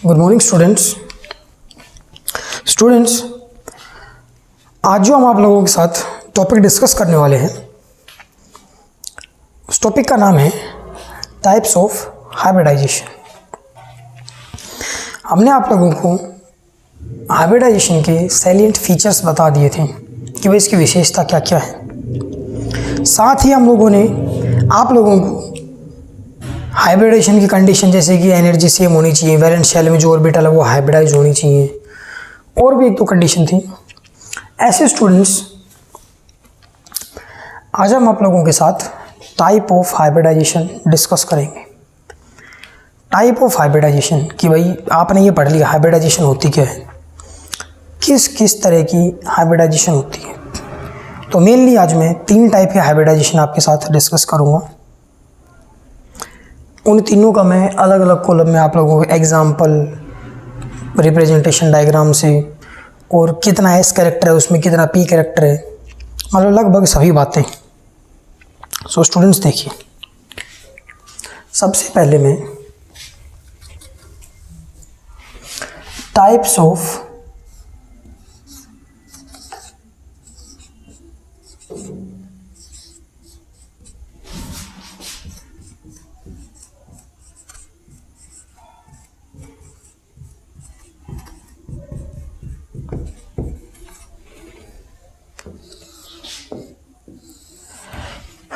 Good morning students, आज जो हम आप लोगों के साथ टॉपिक डिस्कस करने वाले हैं उस टॉपिक का नाम है टाइप्स ऑफ हाइब्रिडाइजेशन। हमने आप लोगों को हाइब्रिडाइजेशन के सैलिएंट फीचर्स बता दिए थे कि वह इसकी विशेषता क्या क्या है। साथ ही हम लोगों ने आप लोगों को हाइब्रिडाइजेशन की कंडीशन जैसे कि एनर्जी सेम होनी चाहिए, वैलेंस शेल में जो ऑर्बिटल है वो हाइब्रिडाइज होनी चाहिए, और भी एक दो कंडीशन थी। ऐसे स्टूडेंट्स, आज हम आप लोगों के साथ टाइप ऑफ हाइब्रिडाइजेशन डिस्कस करेंगे। टाइप ऑफ हाइब्रिडाइजेशन कि भाई आपने ये पढ़ लिया हाइब्रिडाइजेशन होती क्या है, किस किस तरह की हाइब्रिडाइजेशन होती है। तो मेनली आज मैं 3 टाइप के हाइब्रिडाइजेशन आपके साथ डिस्कस करूँगा। उन तीनों का मैं अलग अलग कॉलम में आप लोगों को एग्जाम्पल, रिप्रेजेंटेशन डायग्राम से, और कितना एस कैरेक्टर है उसमें, कितना पी कैरेक्टर है, मतलब लगभग सभी बातें। सो स्टूडेंट्स देखिए, सबसे पहले मैं टाइप्स ऑफ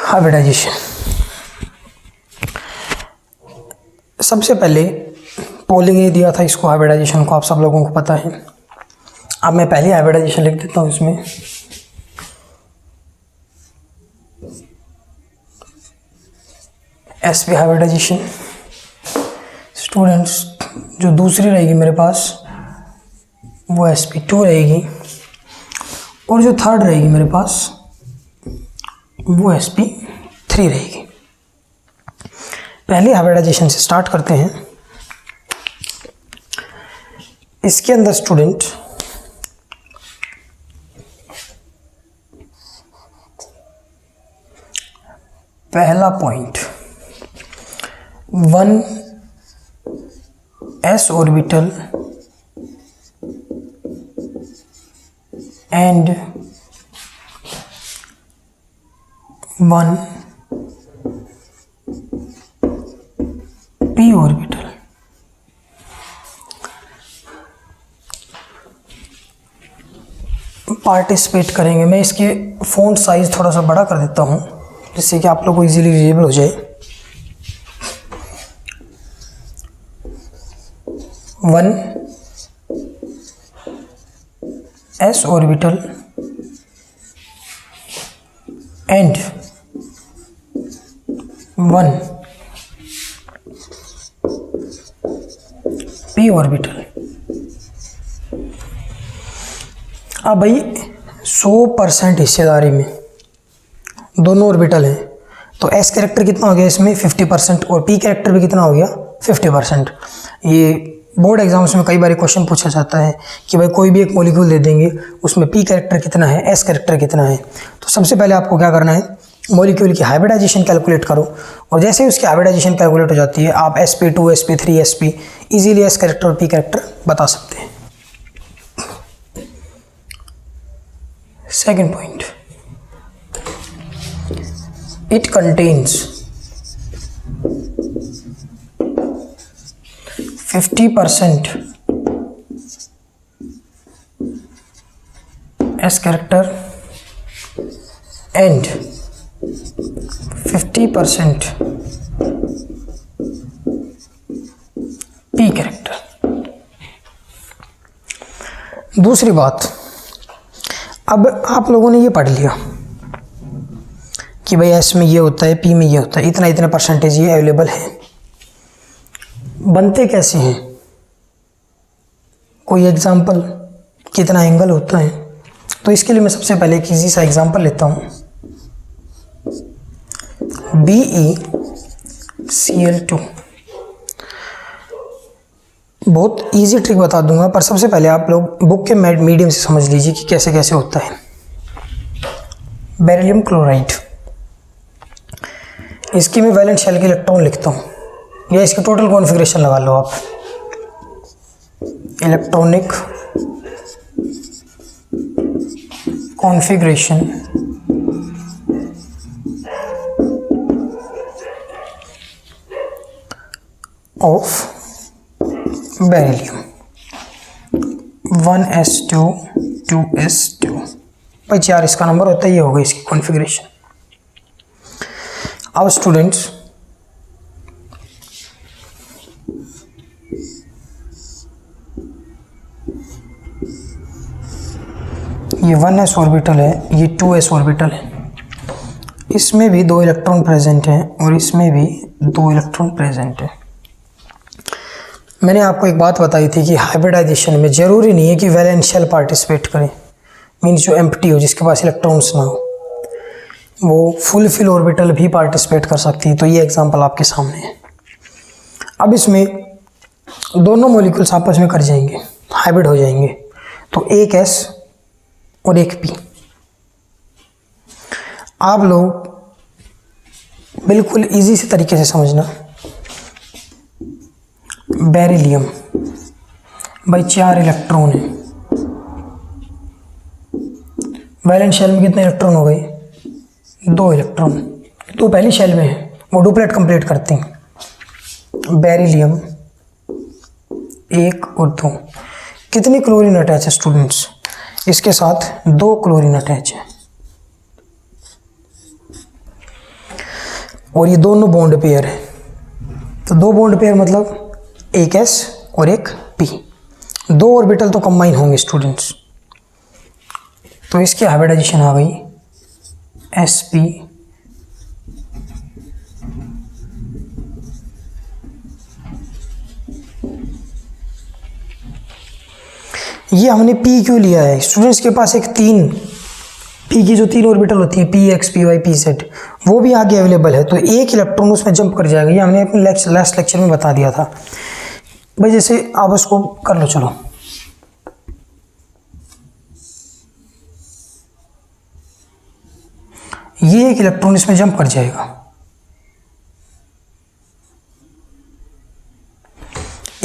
हाइब्रिडाइजेशन। सबसे पहले पोलिंग ने दिया था इसको, हाइब्रिडाइजेशन को आप सब लोगों को पता है। अब मैं पहले हाइब्रिडाइजेशन लिख देता हूँ इसमें। SP hybridisation. स्टूडेंट्स, जो दूसरी रहेगी मेरे पास वो sp2 रहेगी, और जो थर्ड रहेगी मेरे पास वो sp3 रहेगी। पहले हाइब्रिडाइजेशन से स्टार्ट करते हैं। इसके अंदर स्टूडेंट पहला point 1s orbital and 1 p orbital. Participate करेंगे। मैं इसके फ़ॉन्ट साइज थोड़ा सा बड़ा कर देता हूँ जिससे कि आप लोग को इजीली विजिबल हो जाए। 1s orbital and 1 p orbital. अब भाई 100% हिस्सेदारी में दोनों ऑर्बिटल हैं, तो s कैरेक्टर कितना हो गया इसमें 50%, और p कैरेक्टर भी कितना हो गया 50%। ये बोर्ड एग्जाम्स में कई बार क्वेश्चन पूछा जाता है कि भाई कोई भी एक मॉलिक्यूल दे देंगे, उसमें p कैरेक्टर कितना है, s कैरेक्टर कितना है। तो सबसे पहले आपको क्या करना है, मॉलिक्यूल की हाइब्रिडाइजेशन कैलकुलेट करो, और जैसे ही उसकी हाइब्रिडाइजेशन कैलकुलेट हो जाती है आप sp2, sp3, sp easily s character और p कैरेक्टर बता सकते हैं। Second point, it contains 50% S character and 50% P character। दूसरी बात, अब आप लोगों ने ये पढ़ लिया कि भाई S में ये होता है, P में ये होता है, इतना इतना परसेंटेज ये अवेलेबल है। बनते कैसे हैं, कोई एग्जांपल, कितना एंगल होता है। तो इसके लिए मैं सबसे पहले एक इजी सा एग्जांपल लेता हूँ। BeCl2, बहुत इजी ट्रिक बता दूंगा, पर सबसे पहले आप लोग बुक के मीडियम से समझ लीजिए कि कैसे कैसे होता है। बेरिलियम क्लोराइड, इसकी मैं वैलेंस शेल के इलेक्ट्रॉन लिखता हूँ, या इसकी टोटल कॉन्फ़िगरेशन लगा लो आप। Electronic configuration of beryllium 1s2 2s2। भाई 4 इसका नंबर होता है, ये होगा इसकी कॉन्फ़िगरेशन। अब स्टूडेंट्स ये 1s ऑर्बिटल है, ये 2s ऑर्बिटल है, इसमें भी 2 इलेक्ट्रॉन प्रेजेंट हैं और इसमें भी 2 इलेक्ट्रॉन प्रेजेंट है। मैंने आपको एक बात बताई थी कि हाइब्रिडाइजेशन में ज़रूरी नहीं है कि वैलेंस शेल पार्टिसिपेट करें, मीन्स जो एम्प्टी हो, जिसके पास इलेक्ट्रॉन्स ना हो, वो फुल फिल ऑर्बिटल भी पार्टिसिपेट कर सकती है। तो ये एग्जांपल आपके सामने है। अब इसमें दोनों मॉलिक्यूल्स आपस में कर जाएंगे, हाइब्रिड हो जाएंगे, तो एक s और एक p। आप लोग बिल्कुल इजी से तरीके से समझना। बेरिलियम भाई 4 इलेक्ट्रॉन है, वैलेंस शेल में कितने इलेक्ट्रॉन हो गए? 2 इलेक्ट्रॉन। तो पहली शेल में है, वो डुप्लेट कंप्लीट करते हैं। बेरिलियम 1 और 2। कितनी क्लोरीन अटैच है स्टूडेंट्स? इसके साथ 2 क्लोरीन अटैच है और ये दोनों बॉन्ड पेयर है। तो 2 बॉन्ड पेयर मतलब एक s और एक p, 2 ऑर्बिटल तो कंबाइन होंगे स्टूडेंट्स। तो इसकी हाइब्रिडाइजेशन आ गई sp ये हमने p क्यों लिया है? स्टूडेंट्स के पास एक p की जो 3 ऑर्बिटल होती है px py pz, वो भी आगे अवेलेबल है, तो एक इलेक्ट्रॉन उसमें जंप कर जाएगा। ये हमने अपने लास्ट लेक्चर में बता दिया था भाई। जैसे आप उसको कर लो, चलो ये एक इलेक्ट्रॉन इसमें जंप कर जाएगा,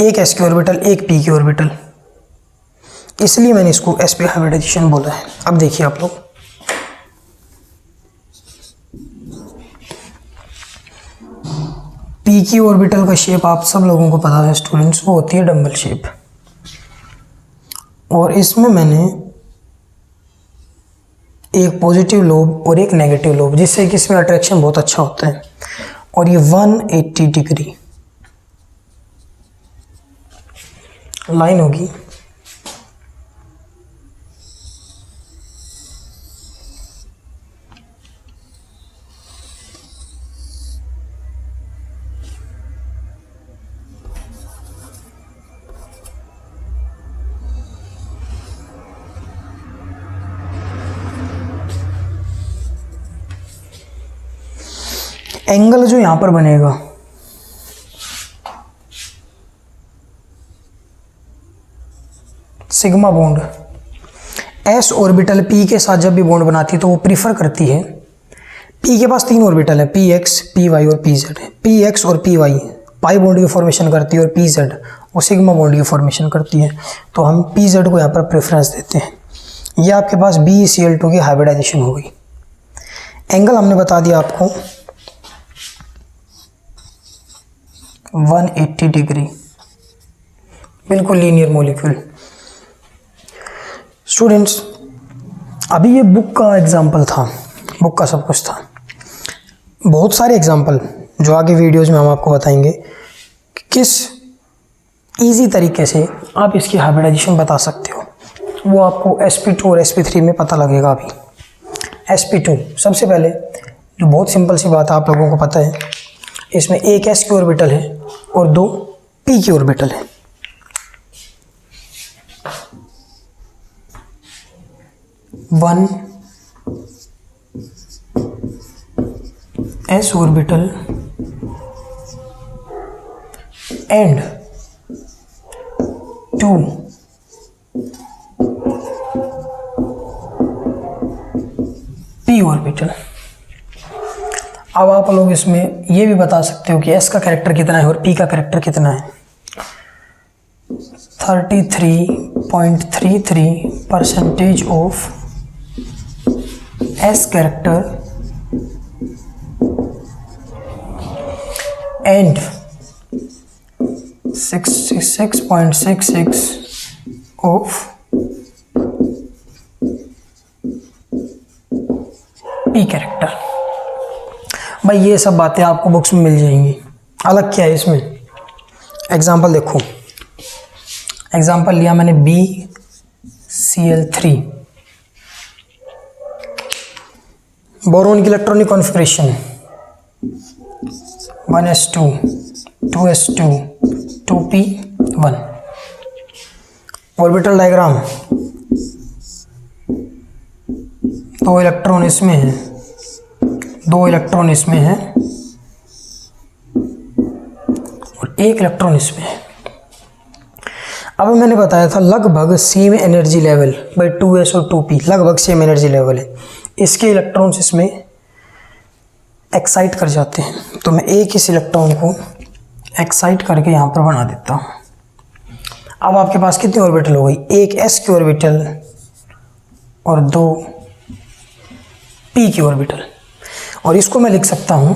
एक s की ऑर्बिटल एक p की ऑर्बिटल, इसलिए मैंने इसको sp हाइब्रिडाइजेशन बोला है। अब देखिए आप लोग, p की ऑर्बिटल का शेप आप सब लोगों को पता है स्टूडेंट्स, वो होती है डंबल शेप। और इसमें मैंने एक पॉजिटिव लोब और एक नेगेटिव लोब, जिससे कि इसमें अट्रैक्शन बहुत अच्छा होता है। और ये 180 डिग्री लाइन होगी। एंगल जो यहां पर बनेगा sigma bond, s orbital p के साथ जब भी बॉन्ड बनाती है तो वो प्रीफर करती है, p के पास 3 ऑर्बिटल है px py और pz है। px और py पाई बॉन्ड की फॉर्मेशन करती है और pz वो सिग्मा बॉन्ड की फॉर्मेशन करती है। तो हम pz को यहाँ पर प्रेफरेंस देते हैं। ये आपके पास BeCl2 की हाइब्रिडाइजेशन हो गई। एंगल हमने बता दिया आपको 180 डिग्री, बिल्कुल लीनियर मॉलिक्यूल। स्टूडेंट्स अभी ये बुक का एग्जाम्पल था, बुक का सब कुछ था। बहुत सारे एग्जाम्पल जो आगे वीडियोज़ में हम आपको बताएंगे कि किस इजी तरीके से आप इसकी हाइब्रिडाइजेशन बता सकते हो, वो आपको sp2 और sp3 में पता लगेगा। अभी sp2 सबसे पहले जो बहुत सिंपल सी बात आप लोगों को पता है, इसमें एक s की ऑर्बिटल है और 2 p की ऑर्बिटल है। One s orbital and 2 p orbital. अब आप लोग इसमें ये भी बता सकते हो कि s का कैरेक्टर कितना है और p का कैरेक्टर कितना है। 33.33% of S character and 66.66 of P character। भाई ये सब बातें आपको बुक्स में मिल जाएंगी। अलग क्या है इसमें, एग्जाम्पल देखो। एग्जाम्पल लिया मैंने BCl3, बोरोन की electronic configuration 1s2 2s2 2p1। Orbital diagram, 2 electron इसमें है, 2 इलेक्ट्रॉन इसमें है और 1 इलेक्ट्रॉन इसमें है। अब मैंने बताया था लगभग सेम एनर्जी लेवल, भाई 2s और 2p लगभग सेम एनर्जी लेवल है। इसके इलेक्ट्रॉन्स इसमें एक्साइट कर जाते हैं, तो मैं एक इस इलेक्ट्रॉन को एक्साइट करके यहाँ पर बना देता हूँ। अब आपके पास कितनी ऑर्बिटल हो गई, एक s की ऑर्बिटल और 2 p की ऑर्बिटल, और इसको मैं लिख सकता हूँ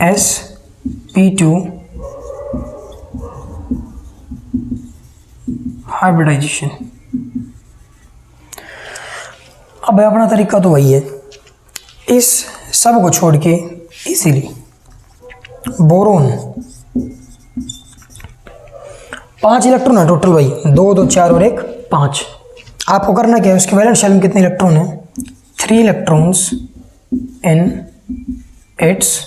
sp2 हाइब्रिडाइजेशन। अब अपना तरीका तो वही है, इस सब को छोड़ के इजीली बोरोन 5 इलेक्ट्रॉन है टोटल भाई, 2 2 4 और 1 5। आपको करना क्या है, उसके वैलेंस शेल में कितने इलेक्ट्रॉन है, 3 electrons in its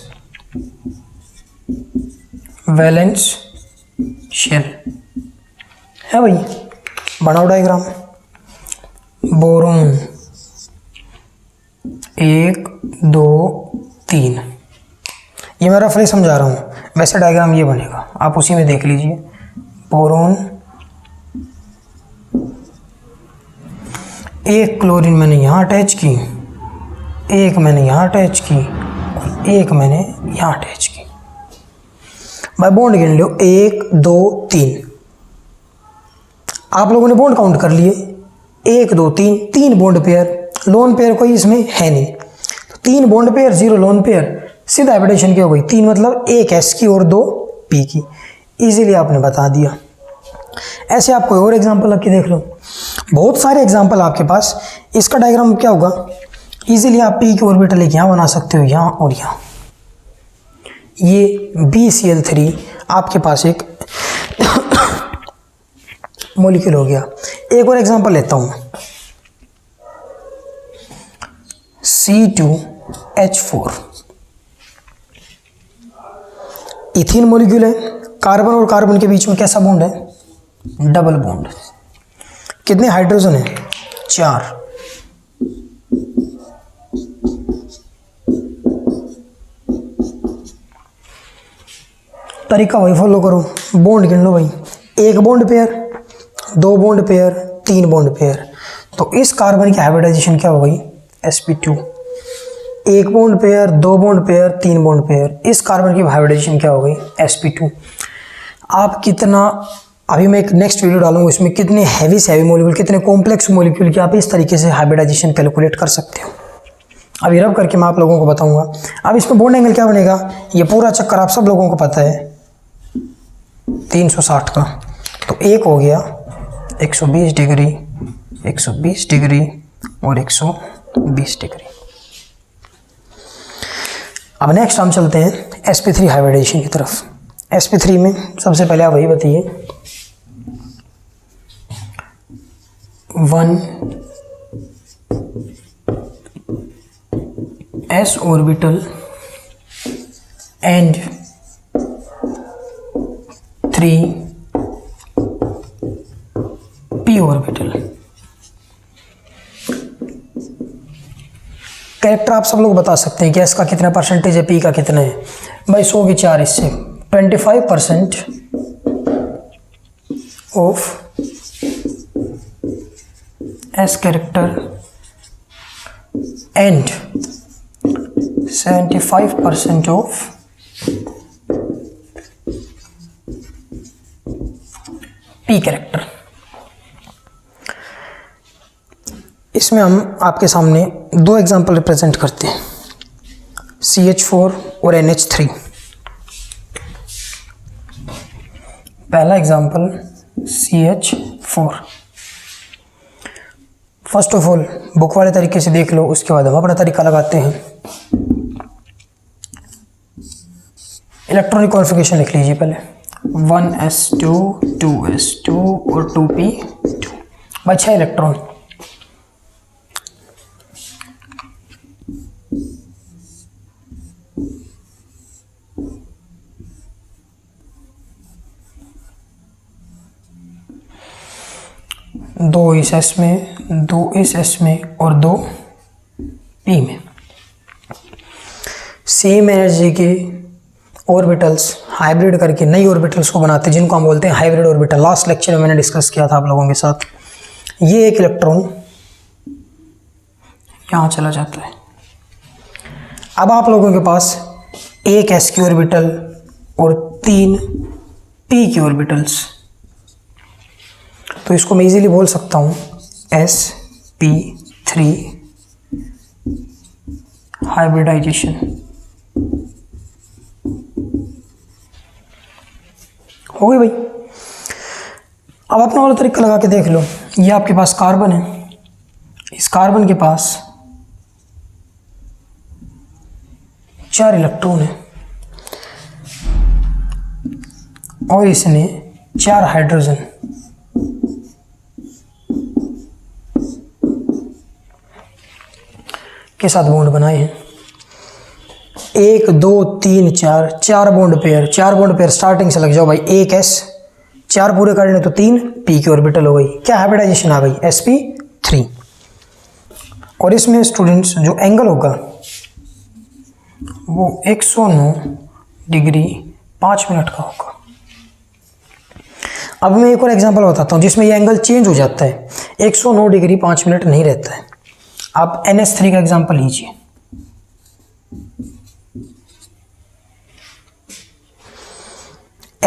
valence shell है भाई। बनाओ डायग्राम, बोरोन 1 2 3, ये मैं रफली समझा रहा हूँ, वैसे डायग्राम ये बनेगा, आप उसी में देख लीजिए। बोरोन 1 क्लोरीन मैंने यहाँ अटैच की, 1 मैंने यहाँ अटैच की और 1 मैंने यहाँ अटैच की। भाई बॉन्ड गिन लो, 1 2 3, आप लोगों ने बॉन्ड काउंट कर लिए, 1 2 3, 3 बॉन्ड पेयर, लोन पेयर कोई इसमें है नहीं, तो 3 बॉन्ड पेयर 0 लोन पेयर, सीधा हाइब्रिडेशन क्या हो गई, 3 मतलब 1 s की और 2 p की। इजीली आपने बता दिया। ऐसे आप कोई और एग्जांपल आपके देख लो, बहुत सारे एग्जांपल आपके पास। इसका डायग्राम क्या होगा, इजीली आप p की ऑर्बिटल एक यहाँ बना सकते हो, यहाँ और यहाँ। ये BCl3 आपके पास एक मॉलिक्यूल हो गया। एक और एग्जांपल लेता हूँ, C2H4 इथीन मॉलिक्यूल है, कार्बन और कार्बन के बीच में कैसा बॉन्ड है, डबल बॉन्ड। कितने हाइड्रोजन है, 4। तरीका वही फॉलो करो, बॉन्ड गिन लो भाई, 1 bond pair 2 bond pair 3 bond pair, तो इस कार्बन की हाइब्रिडाइजेशन क्या हो गई, sp2। 1 bond pair 2 bond pair 3 bond pair, इस कार्बन की हाइब्रिडाइजेशन क्या हो गई, sp2। आप कितना, अभी मैं एक नेक्स्ट वीडियो डालूंगा, इसमें कितने हैवी से हैवी मॉलिक्यूल, कितने कॉम्प्लेक्स मॉलिक्यूल की आप इस तरीके से हाइब्रिडाइजेशन कैलकुलेट कर सकते हो। अभी रब करके मैं आप लोगों को बताऊंगा। अब इसमें बॉन्ड एंगल क्या बनेगा, ये पूरा चक्कर आप सब लोगों को पता है 360 का, तो एक हो गया 120 डिग्री 120 डिग्री और 120 डिग्री। अब नेक्स्ट हम चलते हैं sp3 हाइब्रिडेशन की तरफ। sp3 में सबसे पहले आप वही बताइए, 1 s orbital and 3 p orbital. Character आप सब लोग बता सकते हैं कि s का कितना परसेंटेज है, p का कितना है। भाई 100 की 4, इससे 25% of s character and 75% of P character. इसमें हम आपके सामने दो एग्जाम्पल रिप्रेजेंट करते हैं, CH4 और NH3। पहला example CH4। First of all book वाले तरीके से देख लो, उसके बाद हम अपना तरीका लगाते हैं। इलेक्ट्रॉनिक कॉन्फ़िगरेशन लिख लीजिए पहले, 1s2 2s2 और 2p2। भाई 6 इलेक्ट्रॉन। दो इस S में, दो इस S में और दो P में। सेम एनर्जी के ऑर्बिटल्स हाइब्रिड करके नई ऑर्बिटल्स को बनाते हैं, जिनको हम बोलते हैं हाइब्रिड ऑर्बिटल। लास्ट लेक्चर में मैंने डिस्कस किया था आप लोगों के साथ। ये एक इलेक्ट्रॉन यहाँ चला जाता है। अब आप लोगों के पास एक S की ऑर्बिटल और 3 P की ऑर्बिटल्स, तो इसको मैं इजीली बोल सकता हूँ sp3 हाइब्रिडाइजेशन। हो गई भाई। अब अपना वाला तरीका लगा के देख लो। ये आपके पास कार्बन है, इस कार्बन के पास 4 इलेक्ट्रॉन है और इसने 4 हाइड्रोजन के साथ बॉन्ड बनाए हैं। 1 2 3 4 4 bond pair, 4 bond pair starting से लग जाओ भाई। एक S, 4 पूरे करने तो 3 P की ऑर्बिटल हो गई। क्या हाइब्रिडाइजेशन आ गई, sp3। और इसमें स्टूडेंट्स जो एंगल होगा वो 109 डिग्री 5 मिनट का होगा। अब मैं एक और एग्जांपल बताता हूँ जिसमें ये एंगल चेंज हो जाता है, 109 डिग्री 5 मिनट नहीं रहता है। आप NH3 का एग्जांपल लीजिए।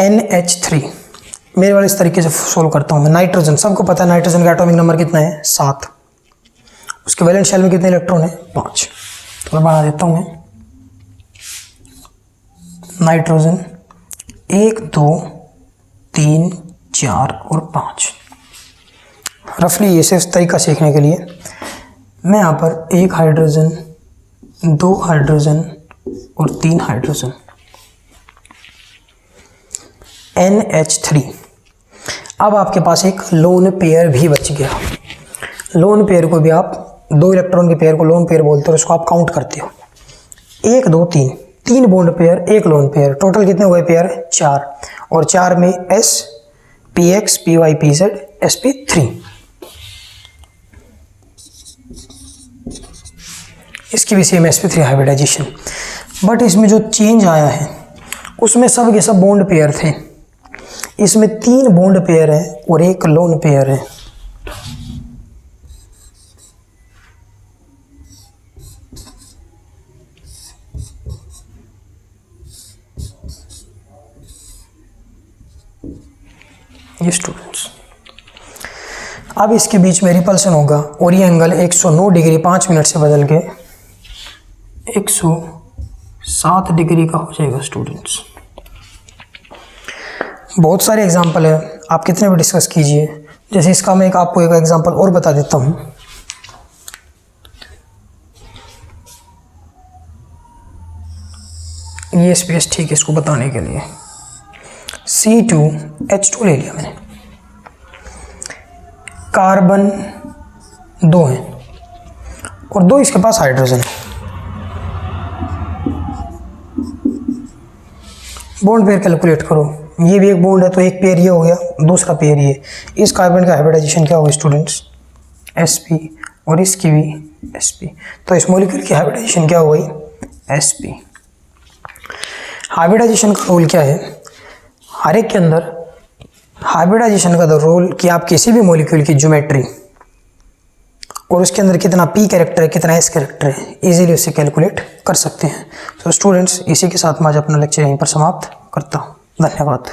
NH3 मेरे वाले इस तरीके से सोल्व करता हूं मैं। नाइट्रोजन, सबको पता है नाइट्रोजन का एटॉमिक नंबर कितना है, 7। उसके वैलेंट शेल में कितने इलेक्ट्रॉन है, 5। तो मैं बना देता हूं मैं नाइट्रोजन 1 2 3 4 और 5। रफली ये सिर्फ तरीका सीखने के लिए मैं यहाँ पर 1 हाइड्रोजन 2 हाइड्रोजन और 3 हाइड्रोजन NH3। अब आपके पास एक लोन पेयर भी बच गया। लोन पेयर को भी आप 2 इलेक्ट्रॉन के पेयर को लोन पेयर बोलते हो, उसको आप काउंट करते हो। 1 2 3, 3 bond pair, 1 lone pair, total कितने हुए पेयर, 4। और 4 में S px py pz sp3। इसकी भी सेम sp3 हाइब्रिडाइजेशन, बट इसमें जो चेंज आया है उसमें सब के सब बॉन्ड पेयर थे। इसमें 3 बॉन्ड पेयर है और 1 लोन पेयर है। ये स्टूडेंट्स, अब इसके बीच में रिपल्सन होगा और ये एंगल 109 डिग्री 5 मिनट से बदल के 107 डिग्री का हो जाएगा स्टूडेंट्स। बहुत सारे एग्जाम्पल है, आप कितने भी डिस्कस कीजिए। जैसे इसका मैं आपको एक एग्जाम्पल और बता देता हूँ। ये स्पेस ठीक है इसको बताने के लिए। C2H2 ले लिया मैंने। कार्बन 2 है और 2 इसके पास हाइड्रोजन है। बॉन्ड पेयर कैलकुलेट करो। ये भी एक बॉन्ड है तो एक पेयर ये हो गया, दूसरा पेयर ये। इस कार्बन का हाइब्रिडाइजेशन क्या होगा स्टूडेंट्स, sp, और इसकी भी sp। तो इस मॉलिक्यूल की हाइब्रिडाइजेशन क्या हो गई, sp। हाइब्रिडाइजेशन का रोल क्या है, हर एक के अंदर हाइब्रिडाइजेशन का रोल कि आप किसी भी मॉलिक्यूल की ज्योमेट्री और उसके अंदर कितना p कैरेक्टर है, कितना s कैरेक्टर है, इजीली उससे कैलकुलेट कर सकते हैं। तो स्टूडेंट्स, इसी के साथ मैं आज अपना लेक्चर यहीं पर समाप्त करता हूँ। धन्यवाद।